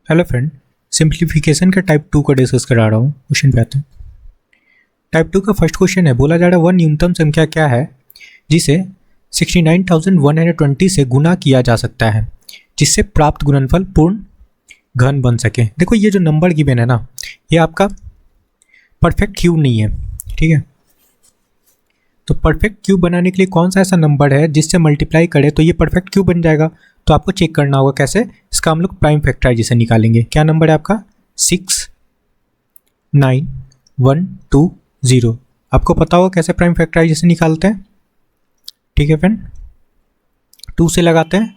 Hello friend, simplification का type 2 का discuss करा रहा हूँ। क्वेश्चन पे आते हैं। टाइप 2 का फर्स्ट क्वेश्चन है, बोला जा रहा है वह न्यूनतम संख्या क्या है जिसे 69,120 से गुना किया जा सकता है जिससे प्राप्त गुणनफल पूर्ण घन बन सके। देखो ये जो नंबर गिवन है ना, ये आपका परफेक्ट क्यूब नहीं है, ठीक है। तो परफेक्ट क्यूब बनाने के लिए कौन सा ऐसा नंबर है जिससे मल्टीप्लाई करे तो ये परफेक्ट क्यूब बन जाएगा। तो आपको चेक करना होगा कैसे, इसका हम लोग प्राइम फैक्टराइजेशन निकालेंगे। क्या नंबर है आपका 69120। आपको पता होगा कैसे प्राइम फैक्टराइजेशन निकालते हैं, ठीक है फ्रेंड। 2 से लगाते हैं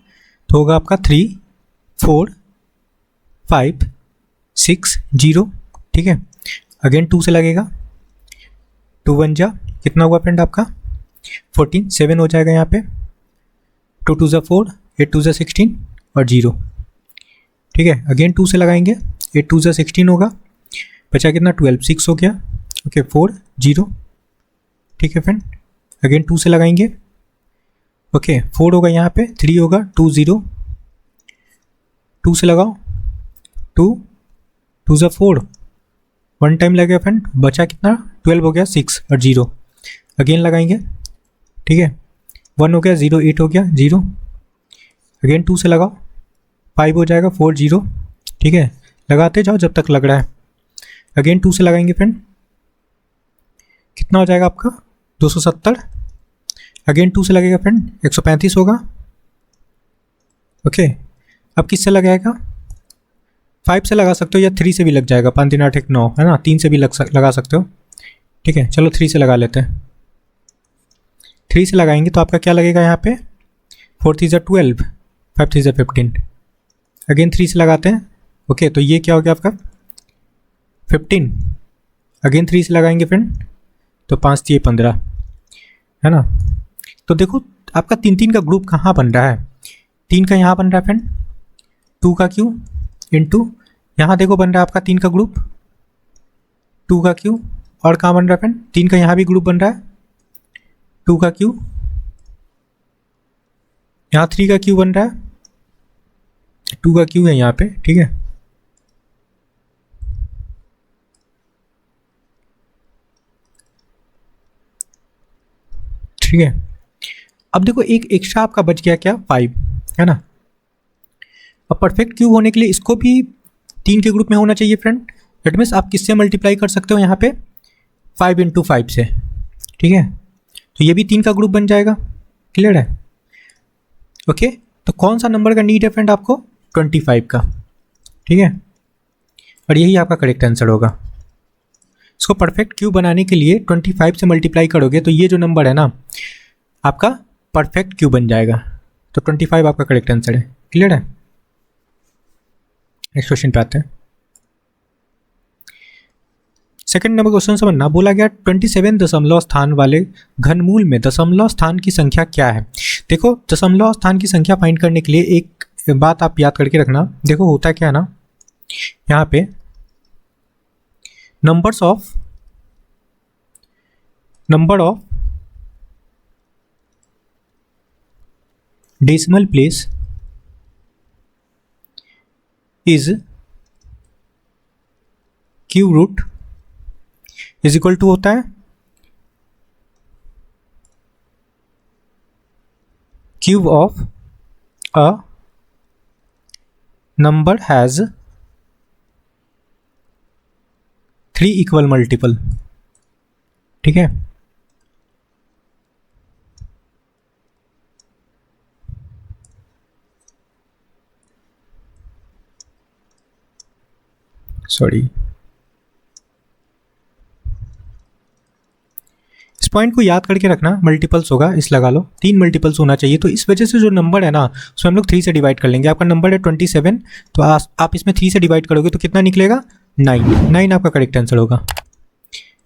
तो होगा आपका 34560, ठीक है। अगेन 2 से लगेगा, 2 1 जा कितना हुआ फ्रेंड आपका 14, 7 हो जाएगा यहाँ पे, 2 2 जा 4, 8 2 जा 16 और 0, ठीक है। अगेन 2 से लगाएंगे, 8 2 जा 16 होगा, बचा कितना 12, 6 हो गया, ओके 4 0, ठीक है फ्रेंड। अगेन 2 से लगाएंगे, ओके 4 होगा यहाँ पे, 3 होगा, 2 0, 2 से लगाओ, 2 2 जा 4, 1 टाइम लगेगा फ्रेंड, बचा कितना 12 हो गया, 6 और 0। अगेन लगाएंगे, ठीक है, 1 हो गया, 0 8 हो गया, 0। अगेन 2 से लगाओ, 5 हो जाएगा, 4 0, ठीक है। लगाते जाओ जब तक लग रहा है। अगेन 2 से लगाएंगे फ्रेंड, कितना हो जाएगा आपका 270। अगेन 2 से लगेगा फ्रेंड, 135 होगा, ओके। अब किससे लगाएगा, 5 से लगा सकते हो या 3 से भी लग जाएगा, 5 3 8 1 9 है ना, 3 से भी लगा सकते हो, ठीक है। चलो 3 से लगा लेते हैं। 3 से लगाएंगे तो आपका क्या लगेगा यहाँ पे 4 3 जा 12, 5 3 जा 15। अगेन 3 से लगाते हैं, ओके। तो ये क्या हो गया आपका 15। अगेन 3 से लगाएंगे फ्रेंड तो 5 3 15 है ना। तो देखो आपका 3 3 का ग्रुप कहाँ बन रहा है, 3 का यहाँ बन रहा है फ्रेंड, 2 का क्यू इंटू यहाँ देखो बन रहा है आपका 3 का ग्रुप, 2 का क्यू, और कहाँ बन रहा है फ्रेंड 3 का यहाँ भी ग्रुप बन रहा है, 2 का क्यू, यहाँ 3 का क्यू बन रहा है, 2 का क्यू है यहाँ पे, ठीक है। ठीक है, अब देखो एक एक्स्ट्रा आपका बच गया क्या 5, है ना। अब परफेक्ट क्यूब होने के लिए इसको भी 3 के ग्रुप में होना चाहिए फ्रेंड। दैट मीन्स आप किससे मल्टीप्लाई कर सकते हो यहाँ पे 5 × 5 से, ठीक है। तो ये भी 3 का ग्रुप बन जाएगा, क्लियर है, ओके। तो कौन सा नंबर का नीड है फ्रेंड आपको 25 का, ठीक है। और यही आपका करेक्ट आंसर होगा। इसको परफेक्ट क्यूब बनाने के लिए 25 से मल्टीप्लाई करोगे तो ये जो नंबर है ना आपका परफेक्ट क्यूब बन जाएगा। तो 25 आपका करेक्ट आंसर है, क्लियर है। नेक्स्ट क्वेश्चन पे आते हैं। सेकंड नंबर क्वेश्चन समझना, बोला गया 27 दशमलव स्थान वाले घनमूल में दशमलव स्थान की संख्या क्या है। देखो दशमलव स्थान की संख्या फाइंड करने के लिए एक बात आप याद करके रखना। देखो होता क्या है ना, यहाँ पे number of decimal place is cube root is equal to होता है cube of a number has 3 equal multiple, ठीक है। सॉरी, इस पॉइंट को याद करके रखना, मल्टीपल्स होगा इस लगा लो, 3 मल्टीपल्स होना चाहिए। तो इस वजह से जो नंबर है ना उसमें हम लोग 3 से डिवाइड कर लेंगे। आपका नंबर है 27, तो आप इसमें 3 से डिवाइड करोगे तो कितना निकलेगा 9 आपका करेक्ट आंसर होगा,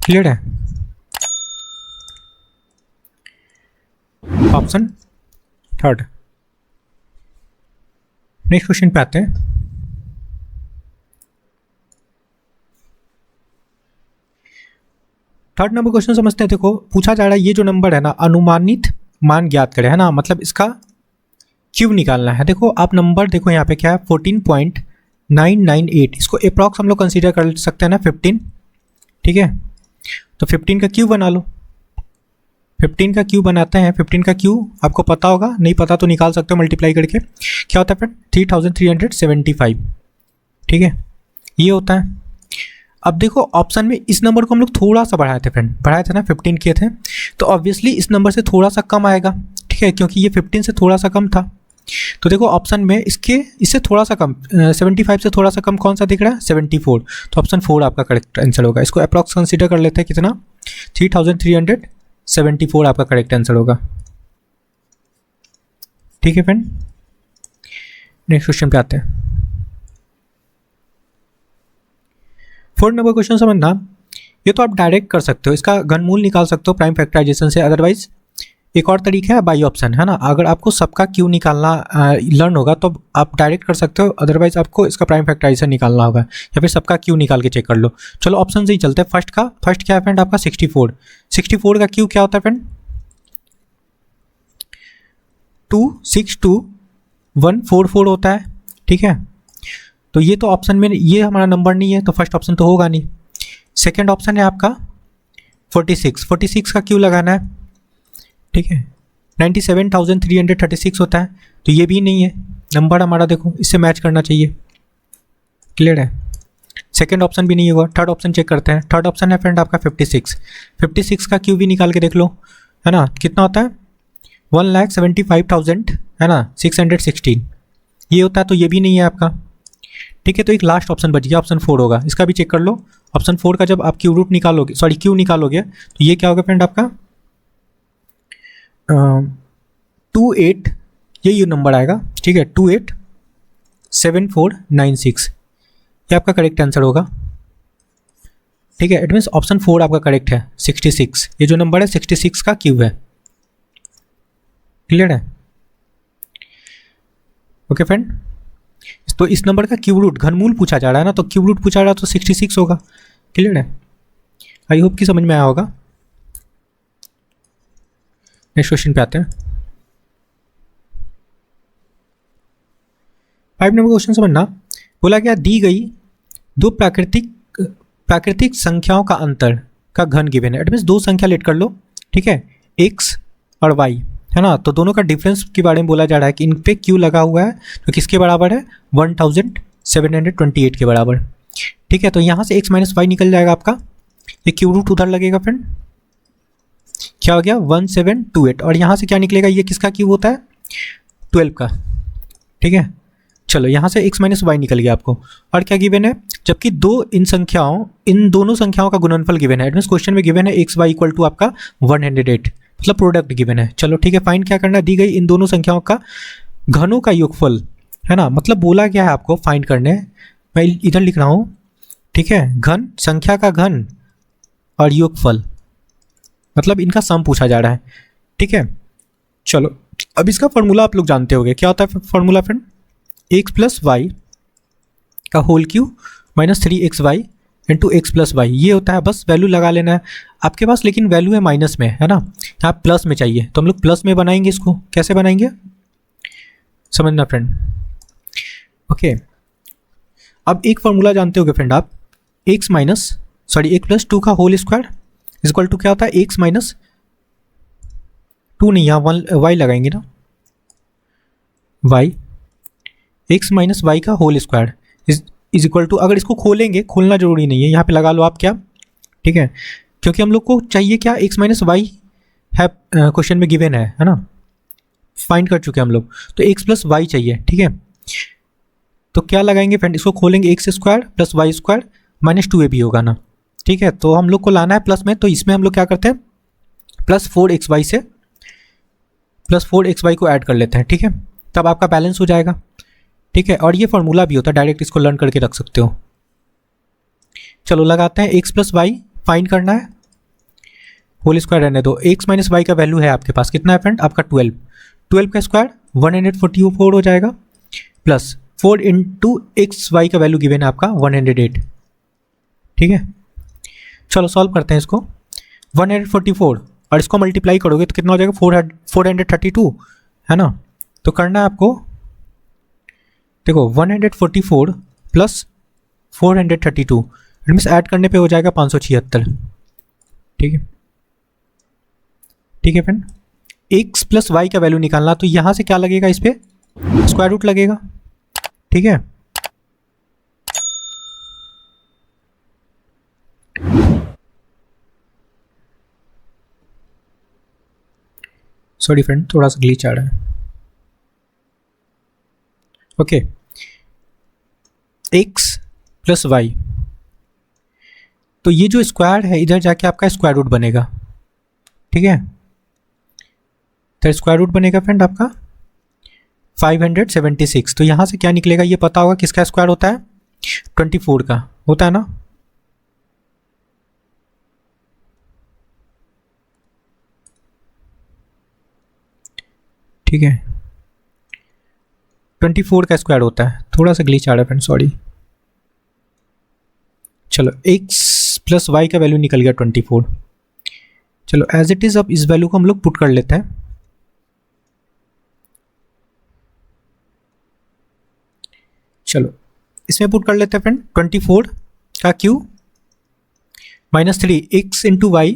क्लियर है। Option third. नेक्स्ट क्वेश्चन पे आते हैं। थर्ड नंबर क्वेश्चन समझते हैं। देखो पूछा जा रहा है ये जो नंबर है ना अनुमानित मान ज्ञात करें, है ना, मतलब इसका क्यूब निकालना है। देखो आप नंबर देखो यहाँ पे क्या है 998, इसको अप्रॉक्स हम लोग कंसीडर कर सकते हैं ना 15, ठीक है। तो 15 का क्यू बना लो, 15 का क्यू बनाते हैं। 15 का क्यू आपको पता होगा, नहीं पता तो निकाल सकते हो मल्टीप्लाई करके। क्या होता है फ्रेंड? 3375, ठीक है, ये होता है। अब देखो ऑप्शन में इस नंबर को हम लोग थोड़ा सा बढ़ाए थे फ्रेंड, बढ़ाए थे ना, 15 किए थे, तो ऑब्वियसली इस नंबर से थोड़ा सा कम आएगा, ठीक है, क्योंकि ये 15 से थोड़ा सा कम था। तो देखो ऑप्शन में इससे थोड़ा सा कम, 75 से थोड़ा सा कम कौन सा दिख रहा है? 74। तो ऑप्शन 4 आपका करेक्ट आंसर होगा। इसको अप्रॉक्स कंसीडर कर लेते हैं, कितना? 3374 आपका करेक्ट आंसर होगा, ठीक है फ्रेंड। नेक्स्ट क्वेश्चन पे आते हैं। 4 नंबर क्वेश्चन समझना, ये तो आप डायरेक्ट कर सकते हो, इसका घनमूल निकाल सकते हो प्राइम फैक्टराइजेशन से। अदरवाइज एक और तरीका है बाई ऑप्शन, है ना। अगर आपको सबका क्यू निकालना लर्न होगा तो आप डायरेक्ट कर सकते हो, अदरवाइज आपको इसका प्राइम फैक्टराइजेशन निकालना होगा, या फिर सबका क्यू निकाल के चेक कर लो। चलो ऑप्शन से ही चलते हैं। फर्स्ट क्या है फ्रेंड आपका? 64। 64 का क्यू क्या होता है फ्रेंड? 262144 होता है, ठीक है। तो ये तो ऑप्शन में ये हमारा नंबर नहीं है, तो फर्स्ट ऑप्शन तो होगा नहीं। सेकेंड ऑप्शन है आपका 46 का क्यू लगाना है, ठीक है। 97,336 होता है, तो ये भी नहीं है नंबर हमारा, देखो इससे मैच करना चाहिए, क्लियर है। सेकेंड ऑप्शन भी नहीं होगा। थर्ड ऑप्शन चेक करते हैं। थर्ड ऑप्शन है फ्रेंड आपका 56 का क्यू भी निकाल के देख लो, है ना, कितना होता है? 1,75,000, है ना, 616 ये होता है, तो ये भी नहीं है आपका, ठीक है। तो एक लास्ट ऑप्शन बच गया, ऑप्शन 4 होगा, इसका भी चेक कर लो। ऑप्शन 4 का जब आप क्यू रूट निकालोगे, सॉरी क्यू निकालोगे, तो ये क्या होगा फ्रेंड आपका 28, ये नंबर आएगा, ठीक है, 287496, ये आपका करेक्ट आंसर होगा, ठीक है। इट मीन्स ऑप्शन 4 आपका करेक्ट है। 66, ये जो नंबर है 66 का क्यू है, क्लियर है। ओके फ्रेंड, तो इस नंबर का क्यूब रूट घनमूल पूछा जा रहा है ना, तो क्यूब रूट पूछा रहा है तो 66 होगा, क्लियर है। आई होप कि समझ में आया होगा। नेक्स्ट क्वेश्चन पे आते हैं। 5 नंबर क्वेश्चन समझना, बोला गया दी गई दो प्राकृतिक संख्याओं का अंतर का घन गिवन है। इट मीन्स दो संख्या लेट कर लो, ठीक है, x और y, है ना। तो दोनों का डिफरेंस के बारे में बोला जा रहा है कि इन पे क्यू लगा हुआ है, तो किसके बराबर है? 1728 के बराबर, ठीक है। तो यहाँ से x माइनस वाई निकल जाएगा आपका, ये क्यू रूट उधर लगेगा फ्रेंड, क्या हो गया 1728, और यहाँ से क्या निकलेगा? ये किसका क्यूब होता है? 12 का, ठीक है। चलो यहाँ से x माइनस वाई निकल गया आपको, और क्या गिवन है? जबकि इन दोनों संख्याओं का गुणनफल गिवन है। इट मीन्स क्वेश्चन में गिवन है x y इक्वल टू आपका 108, मतलब प्रोडक्ट गिवन है। चलो ठीक है, फाइंड क्या करना है? दी गई इन दोनों संख्याओं का घनों का योगफल, है ना। मतलब बोला गया है आपको फाइंड करने, मैं इधर लिख रहा हूँ, ठीक है, घन, संख्या का घन और योगफल, मतलब इनका सम पूछा जा रहा है, ठीक है। चलो अब इसका फॉर्मूला आप लोग जानते होंगे, क्या होता है formula friend? x plus y का whole cube minus 3xy into x plus y, ये होता है। बस वैल्यू लगा लेना है आपके पास, लेकिन वैल्यू है माइनस में, है ना, यहाँ प्लस में चाहिए, तो हम लोग प्लस में बनाएंगे इसको। कैसे बनाएंगे समझना फ्रेंड, ओके। अब एक फॉर्मूला जानते होगे फ्रेंड आप, x प्लस 2 का whole square is equal to क्या होता है? x माइनस 2 नहीं, यहाँ y लगाएंगे ना, y, x माइनस वाई का whole square is equal to, अगर इसको खोलेंगे, खोलना जरूरी नहीं है, यहाँ पे लगा लो आप क्या, ठीक है, क्योंकि हम लोग को चाहिए क्या? x माइनस वाई है, क्वेश्चन में गिवन है ना, फाइंड कर चुके हैं हम लोग, तो x प्लस वाई चाहिए, ठीक है। तो क्या लगाएंगे फ्रेंड? इसको खोलेंगे, X square plus Y square minus 2ab होगा ना, ठीक है। तो हम लोग को लाना है प्लस में, तो इसमें हम लोग क्या करते हैं? प्लस 4xy से प्लस 4xy को ऐड कर लेते हैं, ठीक है, तब आपका बैलेंस हो जाएगा, ठीक है। और ये फॉर्मूला भी होता है, डायरेक्ट इसको लर्न करके रख सकते हो। चलो लगाते हैं, x प्लस वाई फाइंड करना है, होल स्क्वायर रहने दो। x माइनस वाई का वैल्यू है आपके पास कितना है फ्रेंड? आपका 12 का स्क्वायर 144 हो जाएगा, प्लस 4 इंटू एक्स वाई का वैल्यू गिवन है आपका 108, ठीक है। चलो सॉल्व करते हैं इसको, 144 और इसको मल्टीप्लाई करोगे तो कितना हो जाएगा? 432, है ना। तो करना है आपको, देखो 144 प्लस 432, इट मीन्स ऐड करने पे हो जाएगा 576। ठीक है, ठीक है फ्रेंड। एक्स प्लस वाई का वैल्यू निकालना, तो यहाँ से क्या लगेगा, इस पे स्क्वायर रूट लगेगा। ठीक है, सॉरी फ्रेंड, थोड़ा सा ग्लिच आ रहा है। ओके, एक्स प्लस वाई, तो ये जो स्क्वायर है इधर जाके आपका स्क्वायर रूट बनेगा। ठीक है, तो स्क्वायर रूट बनेगा फ्रेंड आपका 576। तो यहाँ से क्या निकलेगा, ये पता होगा किसका स्क्वायर होता है, 24 का होता है ना। ठीक है, 24 का स्क्वायर होता है। थोड़ा सा ग्लिच आ रहा है फ्रेंड, सॉरी। चलो, एक्स प्लस वाई का वैल्यू निकल गया 24। चलो एज इट इज़, अब इस वैल्यू को हम लोग पुट कर लेते हैं। चलो इसमें पुट कर लेते हैं फ्रेंड, 24 का cube minus 3 X into Y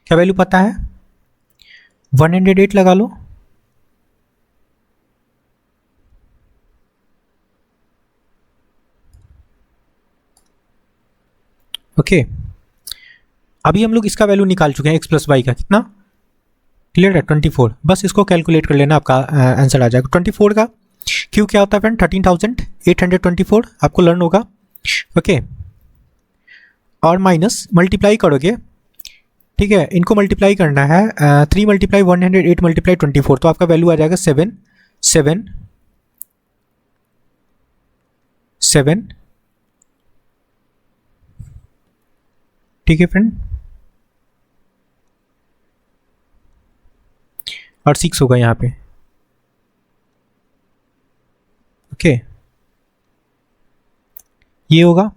क्या वैल्यू पता है, 108 लगा लो। ओके, अभी हम लोग इसका वैल्यू निकाल चुके हैं, एक्स प्लस वाई का कितना, क्लियर है, 24। बस इसको कैलकुलेट कर लेना, आपका आंसर आ जाएगा। 24 का क्यू क्या होता है फ्रेंड, 13,824, आपको लर्न होगा। ओके, और माइनस मल्टीप्लाई करोगे। ठीक है, इनको मल्टीप्लाई करना है, 3 मल्टीप्लाई 108 मल्टीप्लाई 24, तो आपका वैल्यू आ जाएगा 7 7 7। ठीक है फ्रेंड, और 6 होगा यहाँ पे। ओके, ये होगा,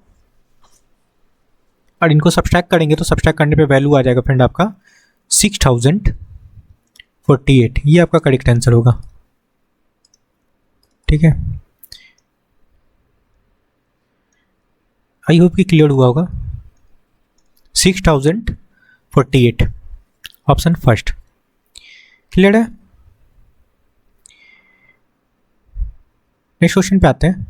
और इनको सब्सट्रैक्ट करेंगे तो सब्सट्रैक्ट करने पे वैल्यू आ जाएगा फ्रेंड आपका 6048। ये आपका करेक्ट आंसर होगा। ठीक है, आई होप कि क्लियर हुआ होगा। 6048, ऑप्शन फर्स्ट। क्लियर है, नेक्स्ट क्वेश्चन पे आते हैं।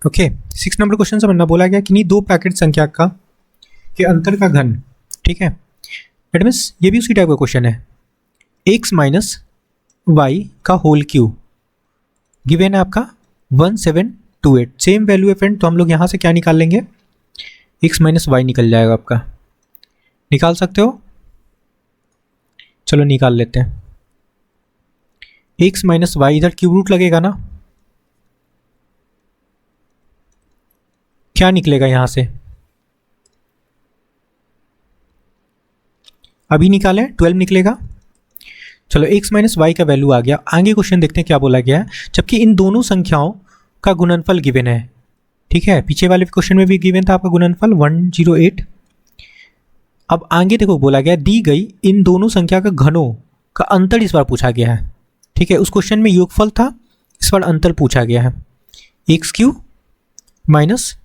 ओके, 6 नंबर क्वेश्चन से बनना बोला गया कि नहीं दो पैकेट संख्या का के अंतर का घन। ठीक है, इट मीन्स ये भी उसी टाइप का क्वेश्चन है। एक्स माइनस वाई का होल क्यू गिवन है आपका 1728, सेम वैल्यू है फ्रेंड। तो हम लोग यहाँ से क्या निकाल लेंगे, एक्स माइनस वाई निकल जाएगा आपका, निकाल सकते हो। चलो निकाल लेते हैं, एक्स माइनस वाई, इधर क्यूब रूट लगेगा ना, क्या निकलेगा यहाँ से, अभी निकालें, 12 निकलेगा। चलो एक्स माइनस वाई का वैल्यू आ गया। आगे क्वेश्चन देखते हैं क्या बोला गया है, जबकि इन दोनों संख्याओं का गुणनफल गिवन है। ठीक है, पीछे वाले क्वेश्चन में भी गिवन था आपका गुणनफल 108। अब आगे देखो बोला गया, दी गई इन दोनों संख्या का घनों का अंतर इस बार पूछा गया है। ठीक है, उस क्वेश्चन में योगफल था, इस बार अंतर पूछा गया है। X cube minus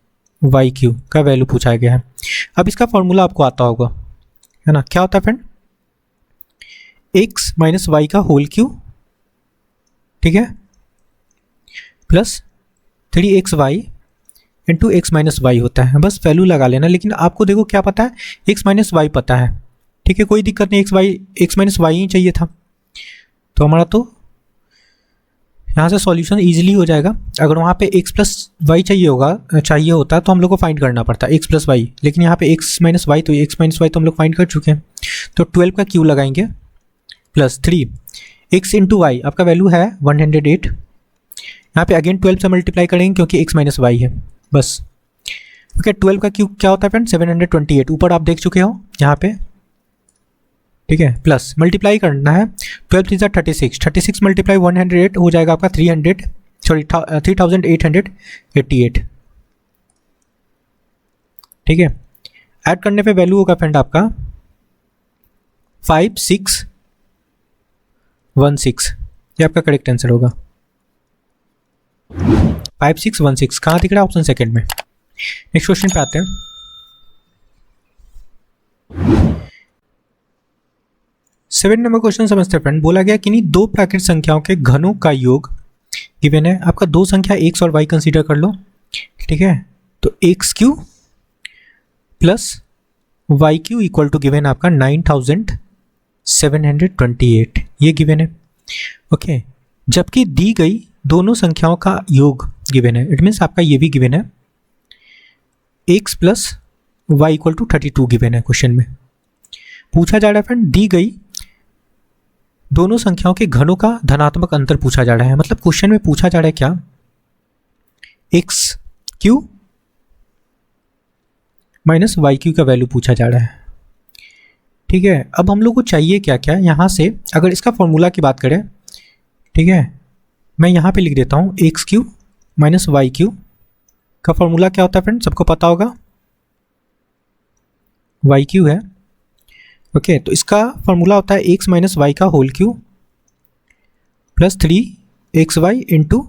Y cube का वैल्यू पूछा गया है। अब इसका फॉर्मूला आपको आता होगा, है ना, क्या होता है फ्रेंड, एक्स माइनस वाई का होल क्यू, ठीक है, plus 3xy into X minus Y होता है। बस वैल्यू लगा लेना, लेकिन आपको देखो क्या पता है, एक्स माइनस वाई पता है। ठीक है, कोई दिक्कत नहीं, एक्स माइनस वाई ही चाहिए था, तो हमारा तो यहाँ से सॉल्यूशन इजीली हो जाएगा। अगर वहाँ पे एक्स प्लस वाई चाहिए होता तो हम लोग को फाइंड करना पड़ता एक्स प्लस वाई, लेकिन यहाँ पे एक्स माइनस वाई, तो एक्स माइनस वाई तो हम लोग फाइंड कर चुके हैं। तो 12 का क्यू लगाएंगे प्लस 3 एक्स इंटू वाई, आपका वैल्यू है 108। यहाँ पे अगेन 12 से मल्टीप्लाई करेंगे क्योंकि एक्स माइनस वाई है, बस। ओके, 12 का क्यू क्या होता है फ्रेंड, 728, ऊपर आप देख चुके हो यहाँ पे। ठीक है, प्लस मल्टीप्लाई करना है, 12 3 36, 36 मल्टीप्लाई 108 हो जाएगा आपका 3888। ठीक है, ऐड करने पे वैल्यू होगा फ्रेंड आपका 5616, ये आपका करेक्ट आंसर होगा। 5616 कहाँ दिख रहा है? ऑप्शन सेकंड में। नेक्स्ट क्वेश्चन पे आते हैं। सेवन नंबर क्वेश्चन समझते हैं फ्रेंड। बोला गया कि नहीं दो प्राकृतिक संख्याओं के घनों का योग गिवन है। आपका दो संख्या x और y कंसीडर कर लो, ठीक है। तो x³ plus y³ equal to given आपका 9728, ये गिवन है, ओके। जबकि दी गई दोनों संख्याओं का योग गिवन है, इट मीन्स आपका ये भी गिवन है, x plus y equal to 32 given है। क्वेश्चन में पूछा जा रहा है फ्रेंड, दी गई दोनों संख्याओं के घनों का धनात्मक अंतर पूछा जा रहा है। मतलब क्वेश्चन में पूछा जा रहा है क्या, x³ माइनस y³ का वैल्यू पूछा जा रहा है, ठीक है। अब हम लोग को चाहिए क्या क्या, यहाँ से अगर इसका फॉर्मूला की बात करें, ठीक है, मैं यहाँ पे लिख देता हूँ x³ माइनस y³ का फॉर्मूला क्या होता है फ्रेंड, सबको पता होगा, y³ है, ओके। तो इसका फॉर्मूला होता है x माइनस वाई का whole cube plus 3xy into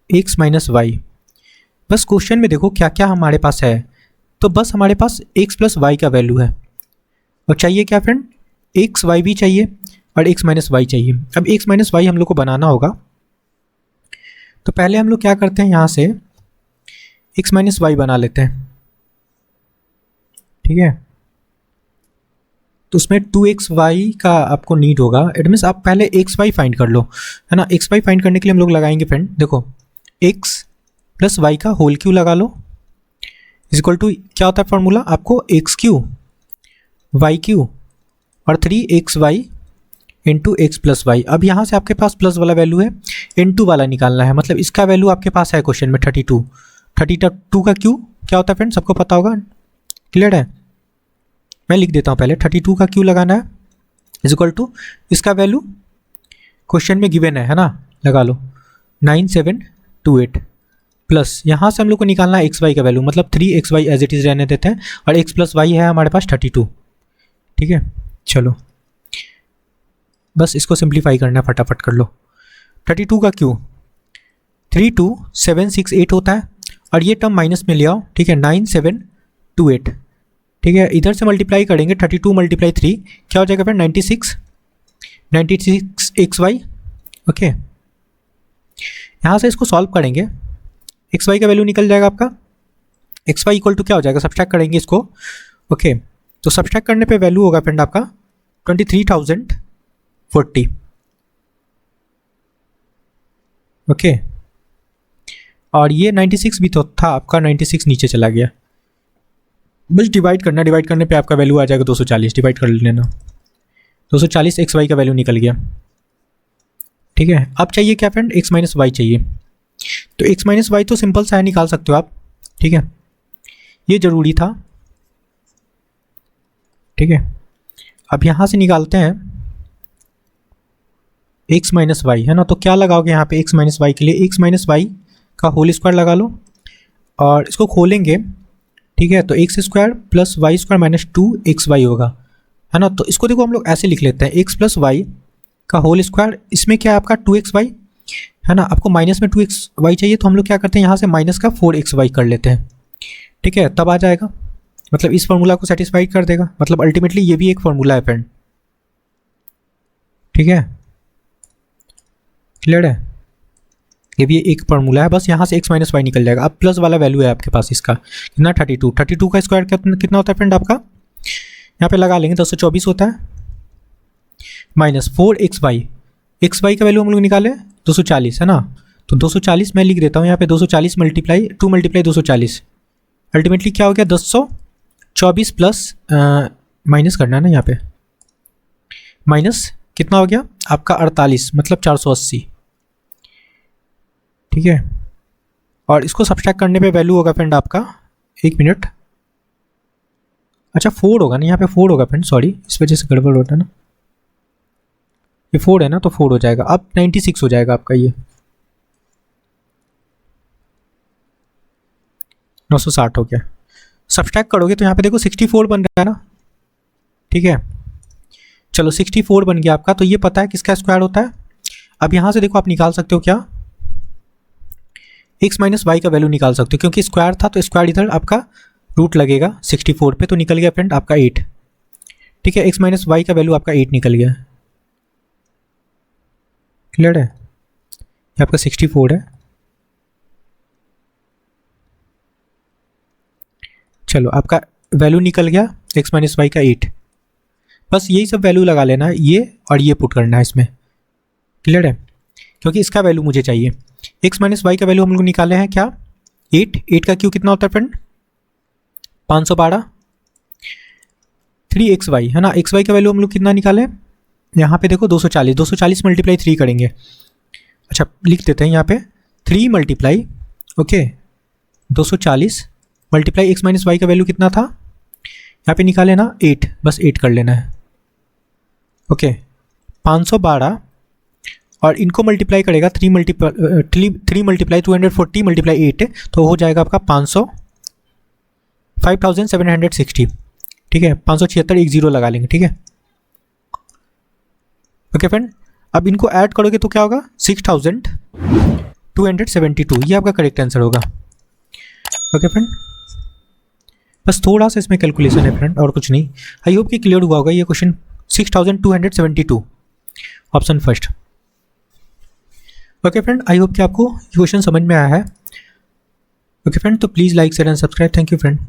X minus Y. बस क्वेश्चन में देखो क्या क्या हमारे पास है, तो बस हमारे पास x प्लस वाई का वैल्यू है, और चाहिए क्या फ्रेंड, एक्स वाई भी चाहिए और x माइनस वाई चाहिए। अब x माइनस वाई हम लोग को बनाना होगा, तो पहले हम लोग क्या करते हैं, यहाँ से x माइनस वाई बना लेते हैं, ठीक है। तो उसमें 2xy का आपको नीड होगा, इट मीन्स आप पहले xy फाइंड कर लो, है ना। xy फाइंड करने के लिए हम लोग लगाएंगे फ्रेंड, देखो x प्लस वाई का होल क्यू लगा लो, इज इक्वल टू क्या होता है फॉर्मूला आपको, x³ y³ और 3xy into x plus Y. अब यहाँ से आपके पास प्लस वाला वैल्यू है, इंटू वाला निकालना है, मतलब इसका वैल्यू आपके पास है क्वेश्चन में 32। 32 का क्यू क्या होता है फ्रेंड, सबको पता होगा, क्लियर है। मैं लिख देता हूँ पहले, 32 का क्यू लगाना है, इज इक्वल टू इसका वैल्यू क्वेश्चन में गिवन है ना, लगा लो 9728 प्लस यहाँ से हम लोग को निकालना है एक्स वाई का वैल्यू, मतलब 3xy एज इट इज़ रहने देते हैं, और x प्लस वाई है हमारे पास 32, ठीक है। चलो बस इसको सिंप्लीफाई करना है, फटाफट कर लो। 32 का क्यू 32768 होता है, और ये टर्म माइनस में ले आओ, ठीक है, 9728, ठीक है। इधर से मल्टीप्लाई करेंगे, 32 मल्टीप्लाई 3 क्या हो जाएगा फिर 96xy, ओके। यहाँ से इसको सॉल्व करेंगे, xy का वैल्यू निकल जाएगा आपका, xy इक्वल टू क्या हो जाएगा, सब्सट्रैक्ट करेंगे इसको, ओके। तो सब्सट्रैक्ट करने पे वैल्यू होगा फ्रेंड आपका 23,040, ओके। और ये 96 भी तो था आपका, 96 नीचे चला गया, बस डिवाइड करना, डिवाइड करने पे आपका वैल्यू आ जाएगा 240, डिवाइड कर लेना, 240 एक्स वाई का वैल्यू निकल गया, ठीक है। अब चाहिए क्या फ्रेंड, एक्स माइनस वाई चाहिए, तो एक्स माइनस वाई तो सिंपल सा है, निकाल सकते हो आप, ठीक है, ये ज़रूरी था, ठीक है। अब यहाँ से निकालते हैं एक्स माइनस वाई, है ना। तो क्या लगाओगे यहाँ पे एक्स माइनस वाई के लिए, एक्स माइनस वाई का होल स्क्वायर लगा लो, और इसको खोलेंगे, ठीक है। तो X square plus Y square minus 2xy होगा, है ना। तो इसको देखो हम लोग ऐसे लिख लेते हैं, एक्स प्लस वाई का होल स्क्वायर, इसमें क्या है आपका 2xy, है ना। आपको माइनस में 2xy चाहिए, तो हम लोग क्या करते हैं, यहाँ से माइनस का 4xy कर लेते हैं, ठीक है, तब आ जाएगा, मतलब इस फॉर्मूला को सेटिस्फाइड कर देगा, मतलब अल्टीमेटली ये भी एक फॉर्मूला है फ्रेंड, ठीक है, क्लियर है, ये भी एक फॉर्मूला है। बस यहाँ से x माइनस वाई निकल जाएगा। अब प्लस वाला वैल्यू है आपके पास इसका कितना, 32 का स्क्वायर कितना होता है फ्रेंड आपका, यहाँ पे लगा लेंगे 224 होता है, माइनस 4xy, xy का वैल्यू हम लोग निकाले 240, है ना। तो 240 मैं लिख देता हूँ यहाँ पे, 240 मल्टीप्लाई 2 मल्टीप्लाई 240, अल्टीमेटली क्या हो गया 224 प्लस माइनस करना है ना, यहाँ पे माइनस कितना हो गया आपका 48, मतलब 480, ठीक है। और इसको सब्सट्रैक्ट करने पे वैल्यू होगा फ्रेंड आपका, एक मिनट, अच्छा 4 होगा ना, यहाँ पे 4 होगा फ्रेंड, सॉरी इस वजह से गड़बड़ होता है ना, ये 4 है ना, तो 4 हो जाएगा, अब 96 हो जाएगा आपका, ये 960 हो गया। सब्सट्रैक्ट करोगे तो यहाँ पे देखो 64 बन रहा है ना, ठीक है, चलो 64 बन गया आपका। तो ये पता है किसका स्क्वायर होता है। अब यहाँ से देखो आप निकाल सकते हो क्या, x माइनस वाई का वैल्यू निकाल सकते हो, क्योंकि स्क्वायर था तो स्क्वायर इधर आपका रूट लगेगा 64 पे, तो निकल गया फ्रेंड आपका 8। ठीक है, x माइनस वाई का वैल्यू आपका 8 निकल गया। क्लियर है, ये आपका 64 है। चलो आपका वैल्यू निकल गया x माइनस वाई का 8। बस यही सब वैल्यू लगा लेना है, ये और ये पुट करना है इसमें। क्लियर है, क्योंकि इसका वैल्यू मुझे चाहिए। x माइनस वाई का वैल्यू हम लोग निकाले हैं क्या, 8 का क्यू कितना होता है फ्रेंड, 512। 3xy है ना, xy का वैल्यू हम लोग कितना निकाले, यहाँ पे देखो 240। 240 मल्टीप्लाई 3 करेंगे। अच्छा लिख देते हैं यहाँ पे 3 multiply, okay 240 multiply x minus Y का वैल्यू कितना था, यहाँ पे निकाले ना 8, बस 8 कर लेना है। ओके 512 और इनको मल्टीप्लाई करेगा 3 मल्टीप्लाई 240 मल्टीप्लाई 8, तो हो जाएगा आपका 5760। ठीक है, 576 एक जीरो लगा लेंगे। ठीक है, ओके फ्रेंड। अब इनको ऐड करोगे तो क्या होगा, 6272, ये आपका करेक्ट आंसर होगा। ओके फ्रेंड, बस थोड़ा सा इसमें कैलकुलेशन है फ्रेंड, और कुछ नहीं। आई होप कि क्लियर हुआ होगा ये question. 6272 option first. Okay friend, I hope कि आपको ये क्वेश्चन समझ में आया है। ओके फ्रेंड, तो please like share and subscribe. Thank you friend.